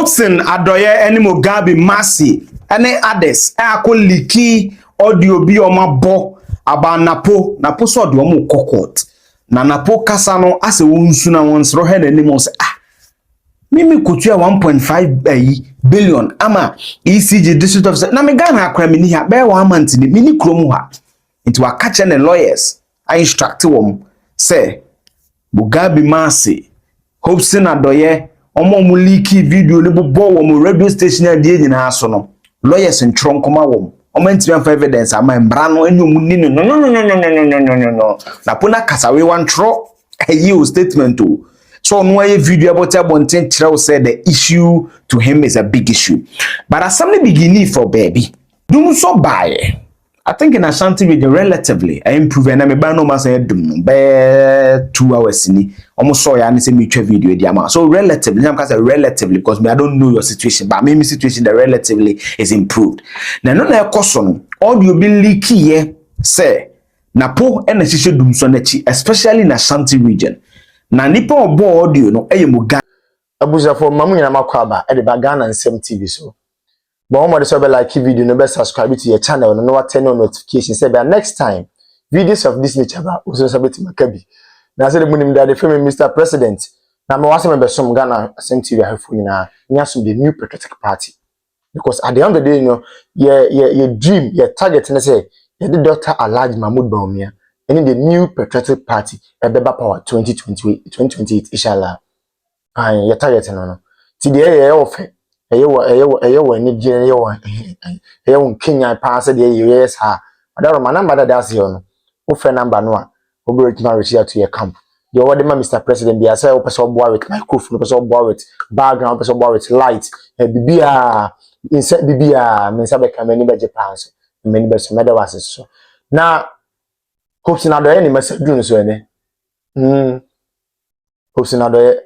Hopeson Adorye ene Mugabe Mercy ene others akọ leaky audio bi o ma bo aba NAPO so de o mu kokot na NAPO kasa no ase wonsu na wonsro he na nim se mimi kutua 1.5 billion ama ECG district officer na me Ghana akra me ni ha be 1 month ni mini krom ha nti wa catch the lawyers I instruct wom say Mugabe Mercy Hopeson Adorye omo mu leaky video ne bo wom radio station ade nyina aso no lawyers ntron koma wom omo ntimi fa evidence ama mbra no enu mu ni no na pona kasawe wan tro a statement o so no a video about abonten kire say the issue to him is a big issue but as some beginning for baby dum so buy I think in Ashanti region relatively I improve and me ba no ma say dum be 2 hours ni almost so ya ni say me twa video di ama so relatively I'm say relatively because me I don't know your situation but me situation that relatively is improved na no na ekoso no audio be leaky here say NAPO and hihye dum so na chi especially in Ashanti region na nipa obo audio no Mugabe abuzafo mamu nyina makwa ba e de ba Ghana nsem TV so but one so be like video no be subscribe to your channel no turn on notification say be next time videos of this nature ba so sabeti makabi na say the munim that the film Mr. President na me wase me be som Ghana nsem TV ahafo nyina nya som the new patriotic party because at the end of the day you know your dream your target na say the Dr. Alhaji Mahmoud Bawumia and the new patriotic party ebeba power 2028 inshallah your target no ti de offer eyewo ni gene eyewo Kenya pass de yes ha adaro ma number that as no offer number no a oberetima reach out to your camp the word ma Mr. President be say person boy with microphone person boy with background person boy with light bibia inside bibia me sabe ka mani beje pass many best mother was so now Hopeson Adorye ni message dun so ene Hopeson Adorye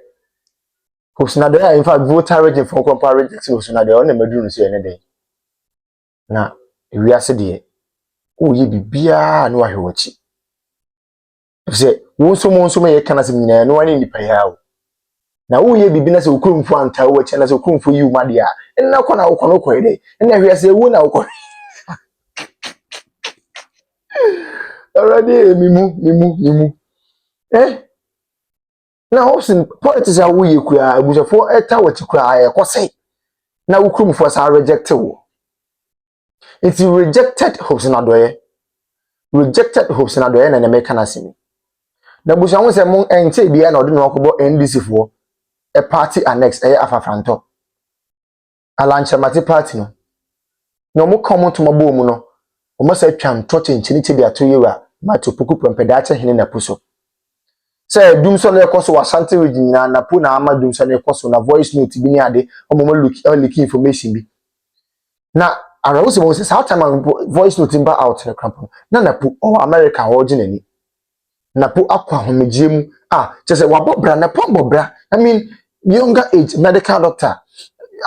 in fact voter rate for comparison Hopeson Adorye on medun so ene dey na wi ase de o ye bibia na wa hwewachi say wo so mo ye kana sim nyina no wani nipa ya o na wo ye bibina se okurumfu anta wo che na se okurumfu yi umade a enna kɔ na wo kɔ no kɔ ede enna hwe ase wo na wo kɔ already mimu na Hopeson politics a wo ye kura abusefo eta wachi kura e kɔsɛ na wo kurumfu asa reject wo it rejected Hopeson Adorye na na make na simi na busa ho se mon ente bia na ɔde no akɔbɔ NDC fo a party annex afafranto alanchemati party no mo come to mabo mu no o mo sa twam toche nchini che bia to yewa ma to poku prompeda che hene na puso say dum so na ekoso Ashanti region na NAPO na ama dum so na ekoso na voice note bi ni ade o mo look information bi na arawo se mo se sa time voice note mba out na cramp na NAPO o America ho ginani NAPO akwa homegiem che say wabobra na pombobra I mean younger age medical doctor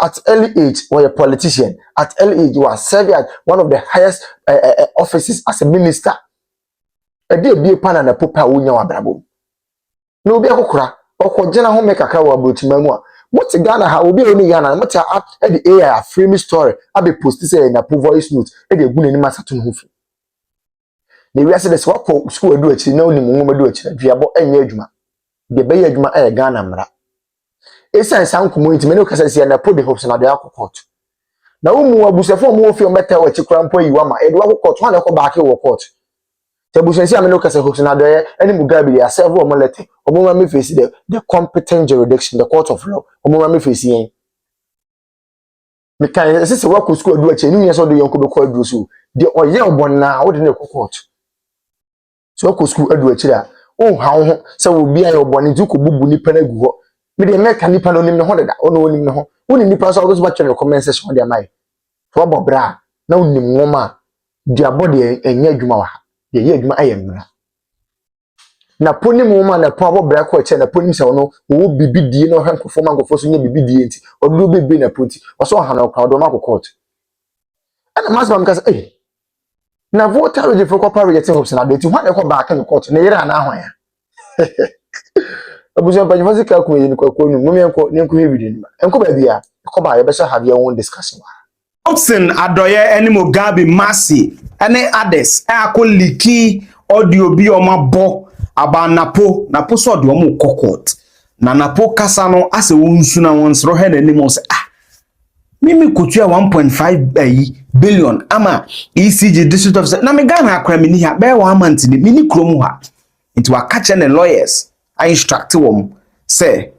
at early age or a politician at early age you are serving at one of the highest offices as a minister e dey be pana na popa wonya wabrabo no obi akokora okogena ho make kakra wa botima mu a moti Ghana ha obi oni Ghana moti at the AI frame story abi post say na voice note e dey gu nani masato no fi na wi ase de so ko school adu achi na oni mu madu achi duabo enya adwuma de be ya adwuma e Ghana mra esan san community me no kasa sia NAPO de Hopeson Adorye akokot na wo mu abusefo mu ofi o meta wa chi kura mpo yiwa ma e do akokot ho na ko back wo court te abusensia me no kasa Hopeson Adorye ene Mugabe ya serve o mo lete o mo ma me face the competent jurisdiction the court of law o mo ma me face yen me kan se wa ko school adu achi ni yeso do yonko be ko adu so de oye obonna wo de ne court so ko school adu achi da o ha ho se wo bia ye obonni du ko bubu ni pana gu ho me de make nipa no nim ne ho deda ono onim ne ho woni nipa so go ba comment section de mai to bobra na onim nwoma di abode enya adwuma wa de ye adwuma ayemra na poni nwoma na po bobra ko che na poni se no wo bibidie no hwankofo mankofo so nya bibidie enti odu bebe na poti oso ha na kwa do ma court ana masba mkasa na voter register for rejecting Hopeson Adorye ti hwan e ko back in court na yira na hwan ya abuja pa nfasi ka ku yin kwa nu mo me enko ne enko video ni enko ba bia Koba you better have your own discussion. Hopeson Adorye ene Mugabe Masi ene others akọ leaky audio bi o ma bo aba NAPO so de o court na NAPO kasa no ase wonsu na wonsro he na nim se mimi kutua 1.5 billion ama ECG district officer na me Ghana akra me ni ha be 1 month ni mini krom ha into wa catch and lawyers I instruct wom say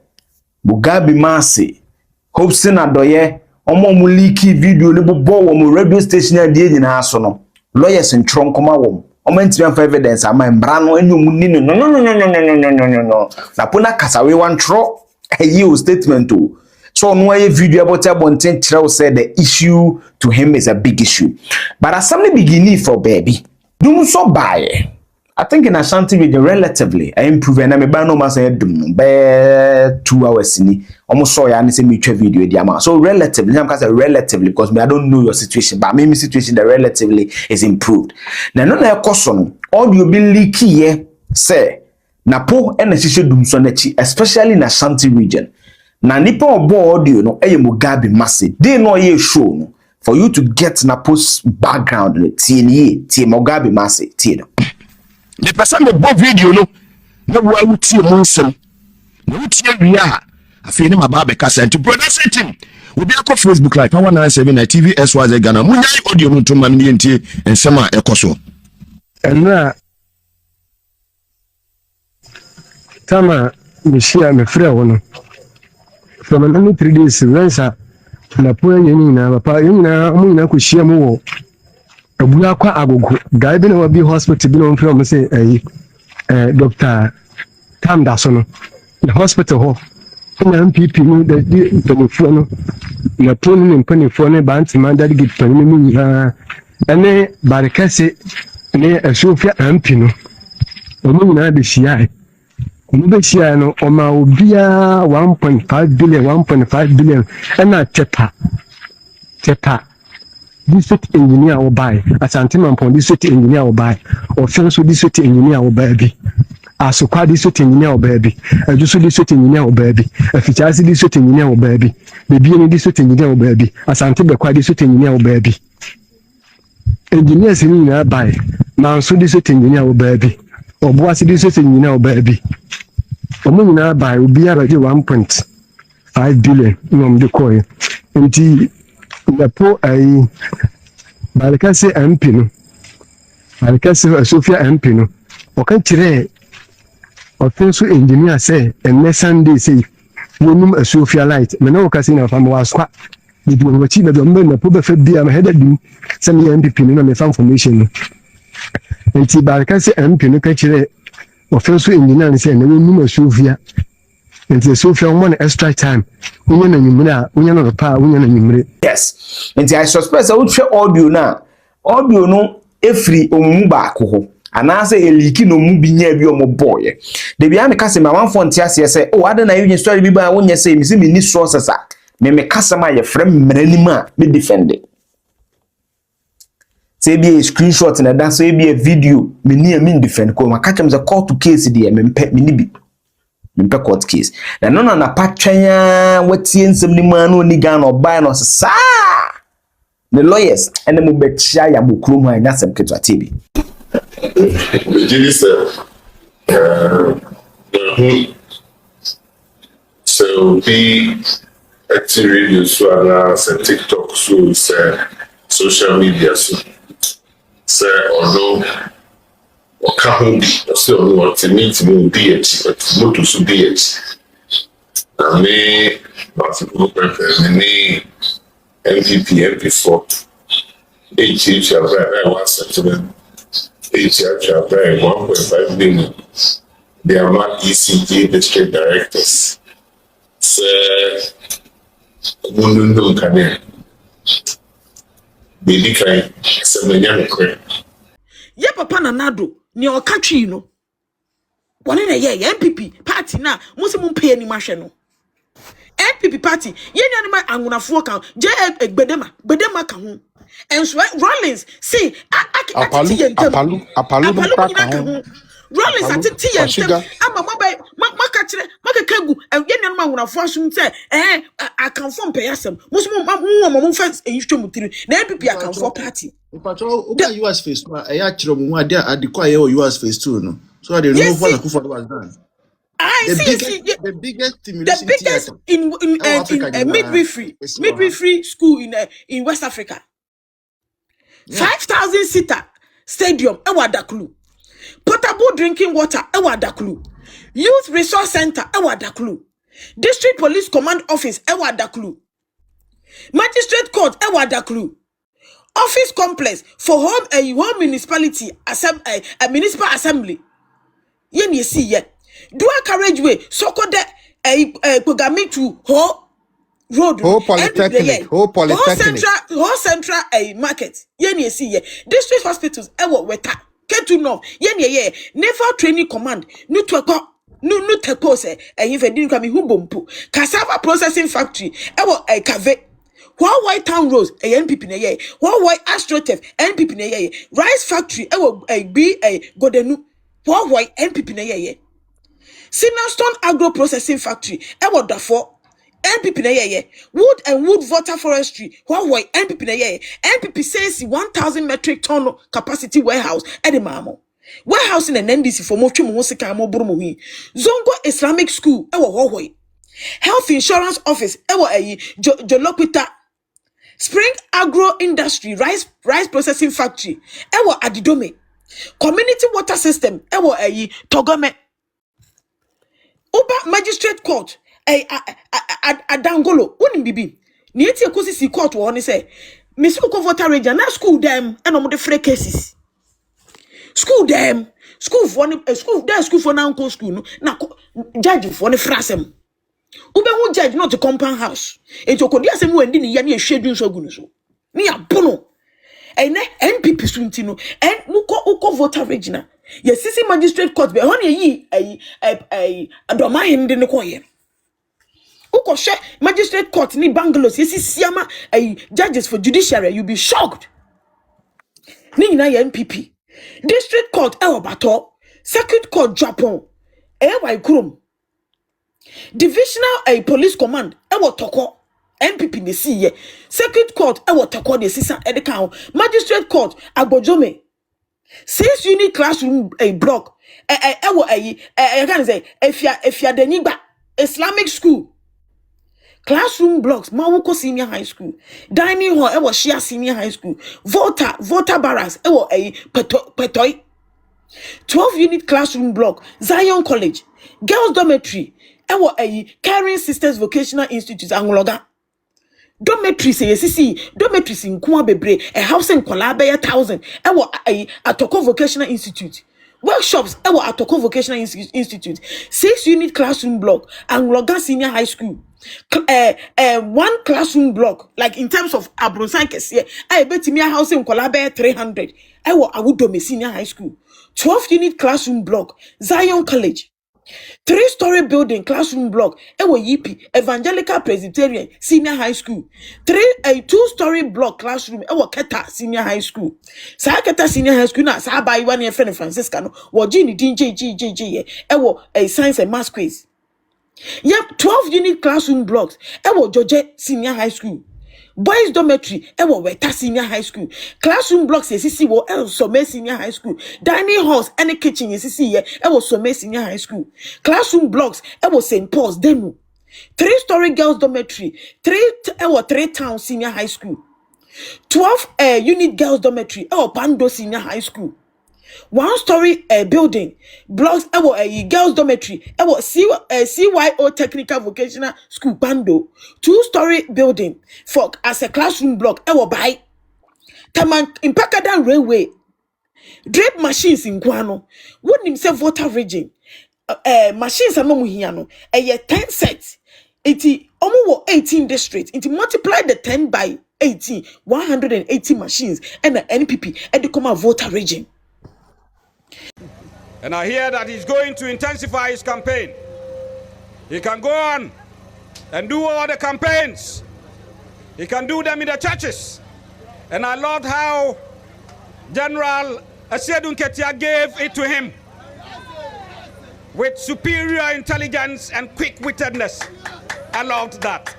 Mugabe Masi Hopeson Adorye omo mu leaky video le bo wo radio station ade nyina so no lawyers ntron koma wo omo ntimi fa evidence ama mbra no enyomu ni no na pona kasawe wan tro a statement to so no a video about abonten kire say the issue to him is a big issue but as something beginning for baby dum so buy I think in Ashanti region relatively I improve and I me no ma say dum be 2 hours ni almost so ya ni say me twa video di ama so relatively I'm say relatively because me I don't know your situation but me situation that relatively is improved na no na ekoso no audio be leaky here say NAPO and hihye dum so na chi especially in Ashanti region na nipa obo audio no eye Mugabe Masi dey no ye show no for you to get NAPO's background tie Mugabe Masi tie no the person the both video no na wa wuti mu nsem na wuti awia afi ne mababa kasa to production team we be akọ Facebook live 197 na TV SYZ Ghana munya audio no to man ni ntie nsem a ekoso enra tama mishia me frɛ wo no from an 3 days rensa na po enyi na papa enyi na mu nyina ko hia mu wo abua kwa agogo guy bi na wa bi hospital bi no mfrɛ mo say doctor tam da so no the hospital ho na MPP no the mpanyefo no na to no mpanyefo no ba ntima da git pani mu nyina ene barekase ne asofia MP no omo nyina de hia Mubeshia no oma obia 1.5 billion ena tepa district engineer wo buy Asante Mampon district engineer wo buy Ofenso district engineer wo buy bi Asokwa district engineer wo buy bi Ajuso district engineer wo buy bi Afichasi district engineer wo buy bi Bebieni district engineer wo buy bi Asante Bekwa district engineer wo buy bi engineers ni na buy Manso district engineer wo buy bi Obuasi district engineer wo buy bi omo nyina buy obiara je 1.5 billion nom de koy nti NAPO ai balikase MP no balikase Sofia MP no o kan kire Ofenso engineer say en Sunday say wonum Sofia light me na o kasi na fam waswa di won wachi na do mbe NAPO be fa bia ma heda dim say me MPP no me fa information no nti balikase MP no kan kire Ofenso engineer say na wonum Sofia nti Sofia mo na extra time unya na nyimre unya na pa unya na nyimre yes nti I suspect say wohwe audio no efri omu baako ho anase eliki no mu binya bi omo boy de bia me kase ma wanfo ntia se say oh ada na yin story bi ba wonya say mi se mi ni sources a me kase ma ye frem mranim a me defend say be a screenshot na dan say be a video me ni am defend ko ma catch am the court case dey me mpe me ni bi mpe court case na no na patwanya watie nsem ni ma no ni Ghana obai no sa the lawyers ene mo bechia ya bokrom ha nya sem keto atebi so the active radio so and TikTok so social media so although or can't still want to meet me DH, but not to so DH. And me, MVP, MP4, H0peson Adorye 1.5 billion. They are not ECG district directors. So, Mundundum Kane. Baby Kai, 7 years. Ye papa na nado ni okatwi no woni na ye MPP party na musi mumpe ni mahwe no MPP party ye nyane ma angunafo kan je gbedema ka ho enso Rollins see apalu no ka ho Rollins at TM. I'm a mobile Makakegu and get your man when I first say, I come from Payasam. Most mom fans a used to mutiri. NPP I come for party. Okay, US phase 2. I actually want there at the choir US phase 2. No, so I didn't know what Akufo was done. The biggest stimulation in midwifery school in West Africa. 5,000 seater stadium ewa daklu. Potable drinking water ewa daklu. Youth resource center ewa daklu. District police command office ewa daklu. Magistrate court ewa daklu. Office complex for home municipality a municipal assembly. Yen ye see ye. Dua carriageway so called Pogami to Ho road Whole polytechnic. whole central market. Yen ye see ye. District hospitals ewo weta. Ketu north. Yen ye naval training command. Nu teko se even didn't come humbo. Cassava processing factory ewo kave. White town rose a NPP na ye. White astrotef NPP na ye. Rice factory ewo godenu. White NPP na ye. Sinaston agro processing factory ewo dafo NPP na ye. Wood and wood water forestry white NPP na ye. NPP says 1,000 metric ton capacity warehouse edi mamo. Warehouse in an NDC for mo twemo sika mo buru mo hi. Zongo Islamic school ewo white. Health insurance office ewo Jolopita. Spring agro industry rice processing factory ewo Adidome. Community water system ewo Togome. Uba magistrate court Adangolo unim bibi ni eti ekosi si court wo ni say misuko ko voter region na school dem e no mo de free cases school dem school for na uncle school no na judge for ni frasem ube hu judge not to compound house enti okodi asem we ndi ni ya na ehwedu nso gu no so ni abono ene NPP sunti no en uko voter region yes, sisi magistrate court be hon yi adoma hinde ne koye. Uko she magistrate court ni Bangalore sisi siama judges for judiciary you be shocked. Ni na ya NPP. District court Bato, circuit court Japan, Kurum. Divisional police command Toko. NPP ne si ye. Circuit court Toko de sisa edekao. Magistrate court Agbojome. 6 unit classroom block can say if you the Islamic school classroom blocks Mawuko senior high school dining hall Shia senior high school Volta barracks Petoy 12 unit classroom block Zion College girls dormitory Caring Sisters Vocational Institute Angloga dormitory say sisi dormitories in Kuma bebre a house in Kwalabe 1,000 Atoko Vocational Institute workshops Atoko Vocational Institute 6 unit classroom block Angloga Senior High School 1 classroom block like in terms of Abronsankes I bet me a house in Kwalabe 300 Awudome Senior High School 12 unit classroom block Zion College 3-story building classroom block Yipi Evangelical Presbyterian Senior High School 2-story block classroom Keta Senior High School Keta Senior High School na sa ba iwa ne friend Francisca no wo gini DJ a science and math quiz 12 unit classroom blocks George Senior High School boys dormitory Weta Senior High School classroom blocks sisi wo Some Senior High School dining halls and kitchen sisi Some Senior High School classroom blocks St. Paul's Demu 3-story girls dormitory 3 town Senior High School 12 unit girls dormitory Pando Senior High School 1-story building blocks girls dormitory CYO Technical Vocational School Pando 2-story building for as a classroom block by Taman Impakadan Railway drape machines in Guano wouldn't himself voter region machines are no muhiano 10 sets it almost 18 districts it multiply the 10 by 18 180 machines and the NPP and the common voter region. And I hear that he's going to intensify his campaign. He can go on and do all the campaigns. He can do them in the churches. And I loved how General Rej3cted gave it to him. with superior intelligence and quick-wittedness, allowed that.